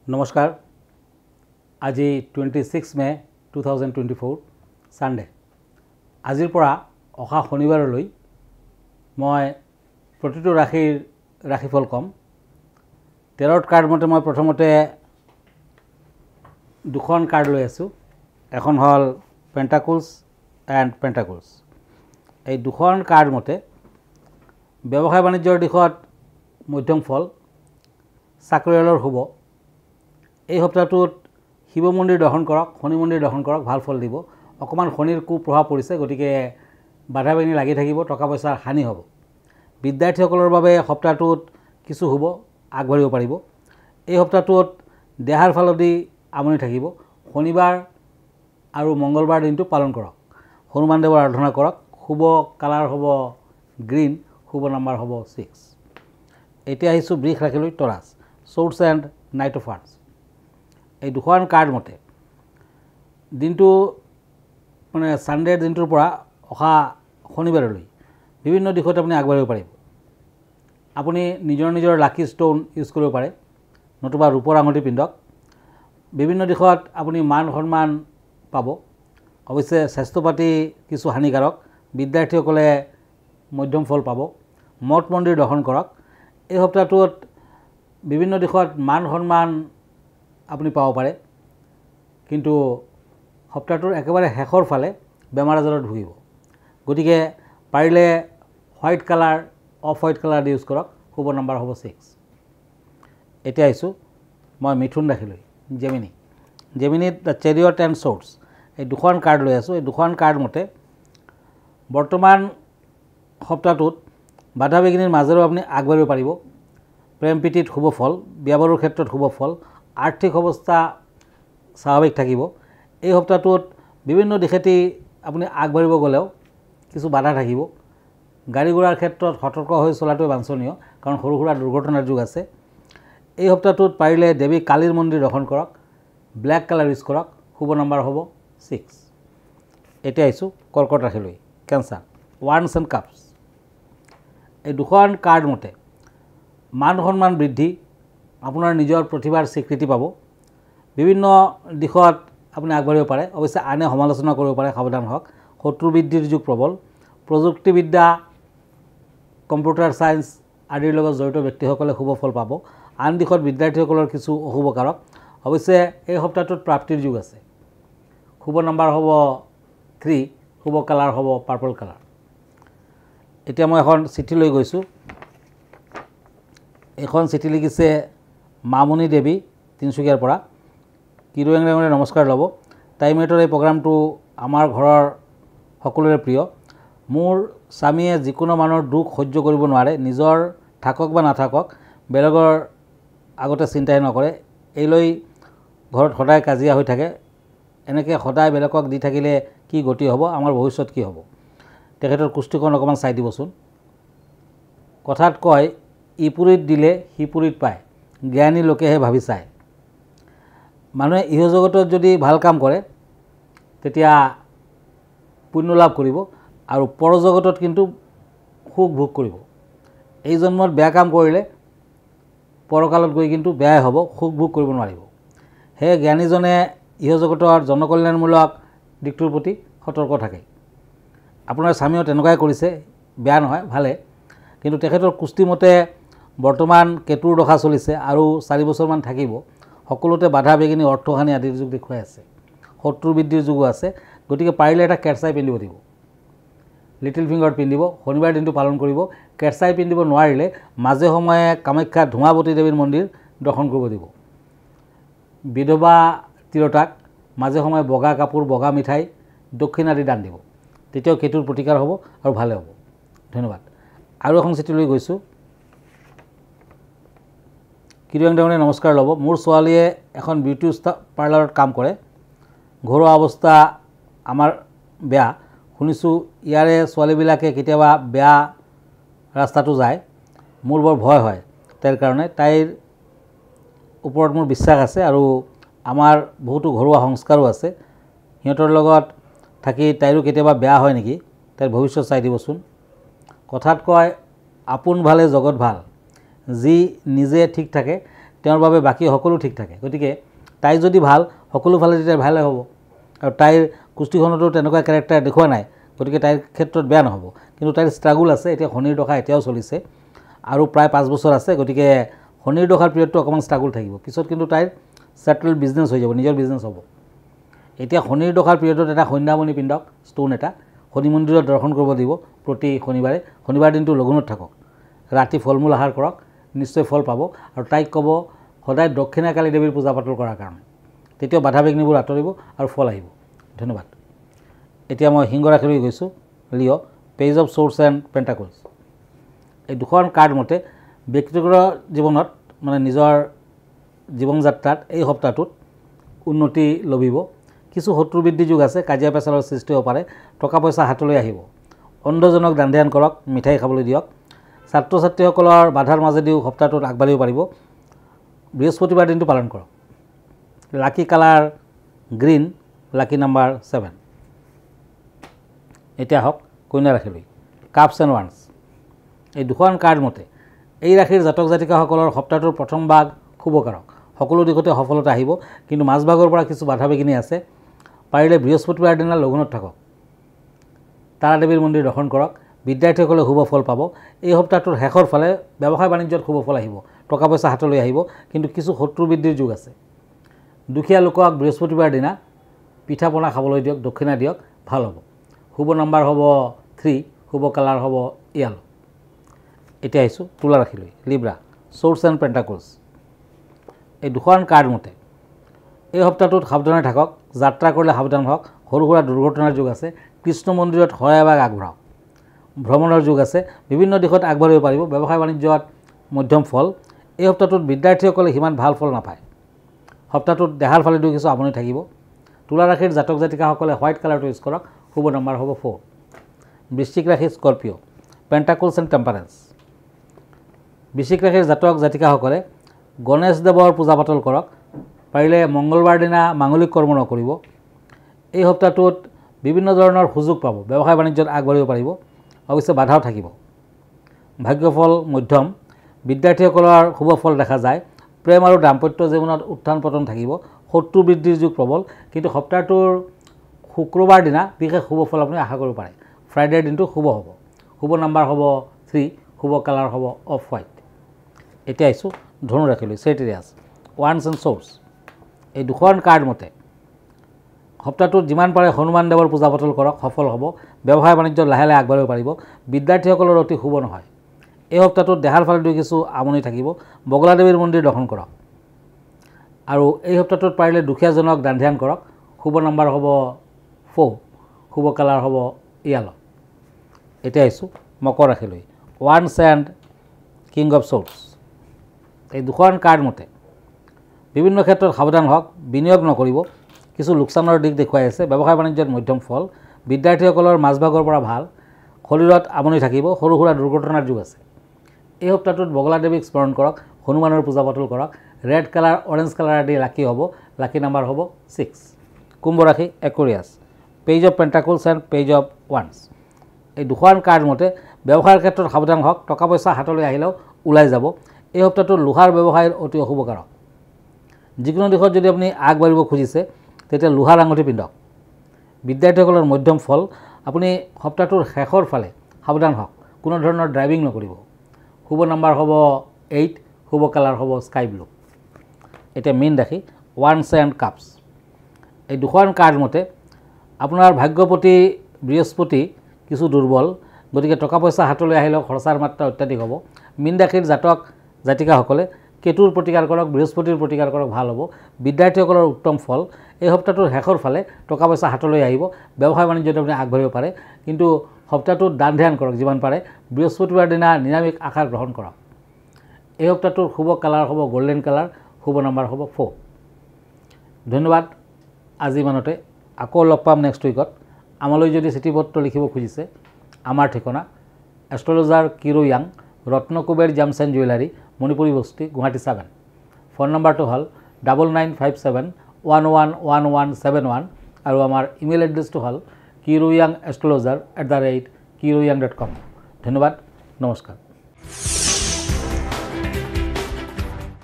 নমস্কাৰ আজি 26 মে 2024 সানডে আজিৰ পৰা অহা শনিবাৰলৈ মই প্ৰতিটো ৰাশিফল কম টেৰট কাৰ্ড মতে মই প্ৰথমতে দুখন কাৰ্ড লৈ আছো এখন হল পেন্টাকলছ এণ্ড পেন্টাকলছ এই দুখন কাৰ্ড মতে ব্যৱসায় বাণিজ্যৰ দিশত মধ্যম ফল চাকৰিয়ালৰ হ'ব এই সপ্তাহটোত শিৱ মন্দিৰ দৰ্শন কৰক শনি মন্দিৰ দৰ্শন কৰক ভাল ফল দিব অকমান শনিৰ কু প্ৰভাৱ পৰিছে গতিকে বাধা বিঘিনি লাগি থাকিব টকা পইচাৰ হানি হ'ব বিদ্যাৰ্থীসকলৰ বাবে সপ্তাহটোত কিছু হ'ব আগবাঢ়িব পাৰিব এই সপ্তাহটোত দেহাৰ ফালদি আমনি থাকিব শনিবাৰ আৰু মঙ্গলবাৰ দিনটো পালন কৰক হনুমান দেৱৰ আৰাধনা কৰক শুভ কালাৰ হ'ব গ্ৰীণ শুভ নাম্বাৰ হ'ব 6 এতিয়া আহিছো বৃষ ৰাখিলৈ Taurus swords and knight of ওৱান্স এই দুখন কাৰ্ড মতে দিনটো মানে সানডেৰ দিনটোৰ পৰা অহা শনিবাৰলৈ বিভিন্ন দিশত আপুনি আগবাঢ়িব পাৰিব আপুনি নিজৰ লাকি ষ্টোন ইউজ কৰিব পাৰে নতুবা ৰূপৰ আঙুঠি পিন্ধক বিভিন্ন দিশত আপুনি মান সন্মান পাব অৱশ্যে স্বাস্থ্যপাতি কিছু হানিকাৰক বিদ্যাৰ্থীসকলে মধ্যম ফল পাব মঠ মন্দিৰ দৰ্শন কৰক এই সপ্তাহটোত বিভিন্ন দিশত মান সন্মান আপুনি পাব পাৰে কিন্তু সপ্তাহটোৰ একেবাৰে শেষৰ ফালে বেমাৰ আজাৰত ভুগিব গতিকে পাৰিলে white colour off white colour use কৰক শুভ নাম্বাৰ হ'ব 6 এতিয়া আহিছো মই মিথুন ৰাখিলৈ জেমিনিত দ্য চেৰিয়ট এণ্ড সোৰ্স এই দুখন কাৰ্ড লৈ আছো এই দুখন কাৰ্ড মতে বৰ্তমান সপ্তাহটোত বাধা বিঘিনিৰ মাজেৰে আপুনি আগবাঢ়িব পাৰিব প্ৰেম প্ৰীতিত শুভ ফল বিয়া বাৰুৰ ক্ষেত্ৰত শুভ ফল আৰ্থিক অৱস্থা স্বাভাৱিক থাকিব এই সপ্তাহটোত বিভিন্ন দিশেতি আপুনি আগবাঢ়িব গলেও কিছু বাধা থাকিব গাড়ী ঘোঁৰাৰ ক্ষেত্ৰত সতৰ্ক হৈ চলাটো বাঞ্ছনীয় কাৰণ সৰু সুৰা দুৰ্ঘটনাৰ যুগ আছে এই সপ্তাহটোত পাৰিলে দেৱী কালীৰ মন্দিৰ দৰ্শন কৰক ব্লেক কালাৰ ইউজ কৰক শুভ নাম্বাৰ হ'ব 6 এতিয়া আহিছো কৰ্কট ৰাখিলৈ কেঞ্চাৰ ওৱান্স এণ্ড কাপছ এই দুখন কাৰ্ড মতে মান সন্মান বৃদ্ধি আপোনাৰ নিজৰ প্ৰতিভাৰ স্বীকৃতি পাব বিভিন্ন দিশত আপুনি আগবাঢ়িব পাৰে অৱশ্যে আনে সমালোচনা কৰিব পাৰে সাৱধান হওক শত্ৰু বৃদ্ধিৰ যুগ প্ৰবল প্ৰযুক্তিবিদ্যা কম্পিউটাৰ সায়েন্স আদিৰ লগত জড়িত ব্যক্তিসকলে শুভ ফল পাব আন দিশত বিদ্যাৰ্থীসকলৰ কিছু অশুভ কাৰক অৱশ্যে এই সপ্তাহটোত প্ৰাপ্তিৰ যুগ আছে শুভ নাম্বাৰ হ'ব 3 শুভ কালাৰ হ'ব পাৰ্পল কালাৰ এতিয়া মই এখন চিঠি লৈ গৈছো এখন চিঠি লিখিছে মামনি দেৱী তিনচুকীয়াৰ পৰা কিৰুৱেংৰাঙৰে নমস্কাৰ ল'ব টাইমেটৰ এই প্ৰগ্ৰামটো আমাৰ ঘৰৰ সকলোৰে প্ৰিয় মোৰ স্বামীয়ে যিকোনো মানুহৰ দুখ সহ্য কৰিব নোৱাৰে নিজৰ থাকক বা নাথাকক বেলেগৰ আগতে চিন্তাই নকৰে এইলৈ ঘৰত সদায় কাজিয়া হৈ থাকে এনেকৈ সদায় বেলেগক দি থাকিলে কি গতি হ'ব আমাৰ ভৱিষ্যত কি হ'ব তেখেতৰ কুষ্টিখন অকমান চাই দিবচোন কথাত কয় ইপুৰিত দিলে সিপুৰিত পায় জ্ঞানী লোকেহে ভাবি চায় মানুহে ইহ জগতত যদি ভাল কাম কৰে তেতিয়া পুণ্য লাভ কৰিব আৰু পৰজগতত কিন্তু সুখ ভোগ কৰিব এই জন্মত বেয়া কাম কৰিলে পৰকালত গৈ কিন্তু বেয়াই হ'ব সুখ ভোগ কৰিব নোৱাৰিব হে জ্ঞানীজনে ইহ জগতৰ জনকল্যাণমূলক দিশটোৰ প্ৰতি সতৰ্ক থাকে আপোনাৰ স্বামীও তেনেকুৱাই কৰিছে বেয়া নহয় ভালে কিন্তু তেখেতৰ কুষ্টিমতে বৰ্তমান কেতুৰ দশা চলিছে আৰু 4 বছৰমান থাকিব সকলোতে বাধা বিঘিনি অৰ্থহানি আদিৰ যুগ দেখুৱাই আছে শত্ৰু বৃদ্ধিৰ যুগ আছে গতিকে পাৰিলে এটা কেৰচাই পিন্ধিব দিব লিটল ফিংগাৰ পিন্ধিব শনিবাৰ দিনটো পালন কৰিব কেৰচাই পিন্ধিব নোৱাৰিলে মাজে সময়ে কামাখ্যা ধুমাৱতী দেৱীৰ মন্দিৰ দৰ্শন কৰিব দিব বিধৱা তিৰোতাক মাজে সময়ে বগা কাপোৰ বগা মিঠাই দক্ষিণ আদি দান দিব তেতিয়াও কেতুৰ প্ৰতিকাৰ হ'ব আৰু ভালে হ'ব ধন্যবাদ আৰু এখন চিঠি লৈ গৈছো কিৰুৱেংৰাঙৰে নমস্কাৰ ল'ব মোৰ ছোৱালীয়ে এখন বিউটি পাৰ্লাৰত কাম কৰে ঘৰুৱা অৱস্থা আমাৰ বেয়া শুনিছো ইয়াৰে ছোৱালীবিলাকে কেতিয়াবা বেয়া ৰাস্তাটো যায় মোৰ বৰ ভয় হয় তাৰ কাৰণে তাইৰ ওপৰত মোৰ বিশ্বাস আছে আৰু আমাৰ বহুতো ঘৰুৱা সংস্কাৰো আছে সিহঁতৰ লগত থাকি তাইৰো কেতিয়াবা বেয়া হয় নেকি তাইৰ ভৱিষ্যত চাই দিবচোন কথাত কয় আপোন ভালে জগত ভাল যি নিজে ঠিক থাকে তেওঁৰ বাবে বাকী সকলো ঠিক থাকে। গতিকে তাই যদি ভাল, সকলো ফালে তেতিয়া ভালে হ'ব। আৰু তাইৰ কুস্তিখনতো তেনেকুৱা কেৰেক্টাৰ দেখুওৱা নাই, গতিকে তাইৰ ক্ষেত্ৰত বেয়া নহ'ব। কিন্তু তাইৰ ষ্ট্ৰাগুল আছে, এতিয়া শনিৰ দশা এতিয়াও চলিছে আৰু প্ৰায় 5 বছৰ আছে। গতিকে শনিৰ দশাৰ পিৰিয়ডটো অকণমান ষ্ট্ৰাগুল থাকিব, পিছত কিন্তু তাইৰ ছেটেল বিজনেছ হৈ যাব, নিজৰ বিজনেছ হ'ব। এতিয়া শনিৰ দশাৰ পিৰিয়ডত এটা সন্ধ্যামণি পিন্ধক, ষ্টোন এটা শনি মন্দিৰত দৰ্শন কৰিব দিব প্ৰতি শনিবাৰে। শনিবাৰ দিনটো লঘোণত থাকক, ৰাতি ফল মূল আহাৰ কৰক, নিশ্চয় ফল পাব। আৰু তাইক ক'ব সদায় দক্ষিণা কালী দেৱীৰ পূজা পাতল কৰাৰ কাৰণে, তেতিয়া বাধা বিঘ্নিবোৰ আঁতৰিব আৰু ফল আহিব। ধন্যবাদ। এতিয়া মই সিংহ ৰাশিলৈ গৈছোঁ। Leo', page of swords and pentacles. এই দুখন কাৰ্ড মতে ব্যক্তিগত জীৱনত মানে নিজৰ জীৱন যাত্ৰাত এই সপ্তাহটোত উন্নতি লভিব। কিছু শত্ৰু বৃদ্ধি যুগ আছে, কাজিয়া পেচালৰ সৃষ্টি হ'ব পাৰে, টকা পইচা হাতলৈ আহিব। অন্ধজনক দান ধ্যান কৰক, মিঠাই খাবলৈ দিয়ক। ছাত্ৰ ছাত্ৰীসকলৰ বাধাৰ মাজেদিও সপ্তাহটোত আগবাঢ়িব পাৰিব। বৃহস্পতিবাৰ দিনটো পালন কৰক। লাকি কালাৰ গ্ৰীণ, লাকি নাম্বাৰ 7। এতিয়া হওক কন্যা ৰাশিলৈ। Cups and once. এই দুখন কাৰ্ড মতে এই ৰাশিৰ জাতক জাতিকাসকলৰ সপ্তাহটোৰ প্ৰথম ভাগ শুভকাৰক, সকলো দিশতে সফলতা আহিব। কিন্তু মাজভাগৰ পৰা কিছু বাধা বিঘিনি আছে। পাৰিলে বৃহস্পতিবাৰ দিনা লঘোণত থাকক, তাৰা দেৱীৰ মন্দিৰ দৰ্শন কৰক। বিদ্যাৰ্থীসকলে শুভ ফল পাব। এই সপ্তাহটোৰ শেষৰ ফালে ব্যৱসায় বাণিজ্যত শুভ ফল আহিব, টকা পইচা হাতলৈ আহিব। কিন্তু কিছু শত্ৰু বৃদ্ধিৰ যুগ আছে। দুখীয়া লোকক বৃহস্পতিবাৰ দিনা পিঠা পনা খাবলৈ দিয়ক, দক্ষিণা দিয়ক, ভাল হ'ব। শুভ নাম্বাৰ হ'ব 3, শুভ কালাৰ হ'ব য়েলো। এতিয়া আহিছোঁ তুলা ৰাশিলৈ। Libra, ছৰ্ডছ and pentacles. এই দুখন কাৰ্ড মতে এই সপ্তাহটোত সাৱধানে থাকক, যাত্ৰা কৰিলে সাৱধান হওক। সৰু সুৰা দুৰ্ঘটনাৰ যুগ আছে। কৃষ্ণ মন্দিৰত শৰাই এভাগ আগবঢ়াওক। ভ্ৰমণৰ যুগ আছে, বিভিন্ন দিশত আগবাঢ়িব পাৰিব। ব্যৱসায় বাণিজ্যত মধ্যম ফল। এই সপ্তাহটোত বিদ্যাৰ্থীসকলে সিমান ভাল ফল নাপায়। সপ্তাহটোত দেহাৰ ফালেদিও কিছু আমনি থাকিব। তুলা ৰাশিৰ জাতক জাতিকাসকলে হোৱাইট কালাৰটো ইউজ কৰক। শুভ নম্বৰ হ'ব 4। বৃশ্চিক ৰাশি স্কৰপিঅ', পেণ্টাকলছ এণ্ড টেম্পাৰেন্স। বৃশ্চিক ৰাশিৰ জাতক জাতিকাসকলে গণেশ দেৱৰ পূজা পাতল কৰক। পাৰিলে মংগলবাৰ দিনা মাংগলিক কৰ্ম নকৰিব। এই সপ্তাহটোত বিভিন্ন ধৰণৰ সুযোগ পাব, ব্যৱসায় বাণিজ্যত আগবাঢ়িব পাৰিব। অৱশ্যে বাধাও থাকিব। ভাগ্যফল মধ্যম। বিদ্যাৰ্থীসকলৰ শুভ ফল দেখা যায়। প্ৰেম আৰু দাম্পত্য জীৱনত উত্থান পতন থাকিব। শত্ৰু বৃদ্ধিৰ যুগ প্ৰবল। কিন্তু সপ্তাহটোৰ শুক্ৰবাৰ দিনা বিশেষ শুভ ফল আপুনি আশা কৰিব পাৰে। ফ্ৰাইডেৰ দিনটো শুভ হ'ব। শুভ নাম্বাৰ হ'ব 3, শুভ কালাৰ হ'ব অফ হোৱাইট। এতিয়া আহিছোঁ ধনু ৰাশিলৈ। চেৰিয়াছ, ওৱান্স এণ্ড ছৰ্ডছ। এই দুখন কাৰ্ড মতে সপ্তাহটোত যিমান পাৰে হনুমান দেৱৰ পূজা পাতল কৰক, সফল হ'ব। ব্যৱসায় বাণিজ্যত লাহে লাহে আগবাঢ়িব পাৰিব। বিদ্যাৰ্থীসকলৰ অতি শুভ নহয়। এই সপ্তাহটোত দেহাৰ ফালেদিও কিছু আমনি থাকিব। বগলা দেৱীৰ মন্দিৰ দৰ্শন কৰক। আৰু এই সপ্তাহটোত পাৰিলে দুখীয়াজনক দান ধ্যান কৰক। শুভ নম্বৰ হ'ব 4, শুভ কালাৰ হ'ব য়েলো। এতিয়া আহিছোঁ মকৰ ৰাশিলৈ। ওৱান্স এণ্ড কিং অফ ছৰ্ডছ। এই দুখন কাৰ্ড মতে বিভিন্ন ক্ষেত্ৰত সাৱধান হওক, বিনিয়োগ নকৰিব। কিছু লোকচানৰ দিশ দেখুৱাই আছে। ব্যৱসায় বাণিজ্যত মধ্যম ফল। বিদ্যাৰ্থীসকলৰ মাজভাগৰ পৰা ভাল। শৰীৰত আমনি থাকিব। সৰু সুৰা দুৰ্ঘটনাৰ যুগ আছে। এই সপ্তাহটোত বগলা দেৱীক স্মৰণ কৰক। হনুমানৰ পূজা পাতল কৰক। ৰেড কালাৰ, অৰেঞ্জ কালাৰ আদি লাকি হ'ব। লাকি নাম্বাৰ হ'ব 6। কুম্ভ ৰাশি Aquarius, page of pentacles and page of ওৱান্স। এই দুখন কাৰ্ড মতে ব্যৱসায়ৰ ক্ষেত্ৰত সাৱধান হওক। টকা পইচা হাতলৈ আহিলেও ওলাই যাব। এই সপ্তাহটোত লোহাৰ ব্যৱসায়ৰ অতি অশুভকাৰক। যিকোনো দিশত যদি আপুনি আগবাঢ়িব খুজিছে তেতিয়া লোহাৰ আঙুঠি পিন্ধক। বিদ্যাৰ্থীসকলৰ মধ্যম ফল। আপুনি সপ্তাহটোৰ শেষৰ ফালে সাৱধান হওক, কোনো ধৰণৰ ড্ৰাইভিং নকৰিব। শুভ নাম্বাৰ হ'ব 8, শুভ কালাৰ হ'ব স্কাই ব্লু। এতিয়া মীন ৰাশি, ওৱান্স এণ্ড কাপছ। এই দুখন কাৰ্ড মতে আপোনাৰ ভাগ্যপতি বৃহস্পতি কিছু দুৰ্বল, গতিকে টকা পইচা হাতলৈ আহিলেও খৰচাৰ মাত্ৰা অত্যাধিক হ'ব। মীন ৰাশিৰ জাতক জাতিকাসকলে কেতুৰ প্ৰতিকাৰ কৰক, বৃহস্পতিৰ প্ৰতিকাৰ কৰক, ভাল হ'ব। বিদ্যাৰ্থীসকলৰ উত্তম ফল। এই সপ্তাহটোৰ শেষৰ ফালে টকা পইচা হাতলৈ আহিব। ব্যৱসায় বাণিজ্যত আপুনি আগবাঢ়িব পাৰে। কিন্তু সপ্তাহটোত দান ধ্যান কৰক যিমান পাৰে। বৃহস্পতিবাৰ দিনা নিৰামিষ আহাৰ গ্ৰহণ কৰক। এই সপ্তাহটোৰ শুভ কালাৰ হ'ব গল্ডেন কালাৰ। শুভ নম্বৰ হ'ব 4। ধন্যবাদ। আজি ইমানতে। আকৌ লগ পাম নেক্সট উইকত। আমালৈ যদি চিঠি পত্ৰ লিখিব খুজিছে, আমাৰ ঠিকনা এষ্ট্ৰলজাৰ কিৰো য়াং, Ratnakuber gems and jewellery, Manipuri Basti, Guwahati 7। Phone নম্বৰটো হ'ল 9957111171 আৰু আমাৰ ইমেইল এড্ৰেছটো হ'ল kiroyangastrologer@kiroyang.com। ধন্যবাদ, নমস্কাৰ।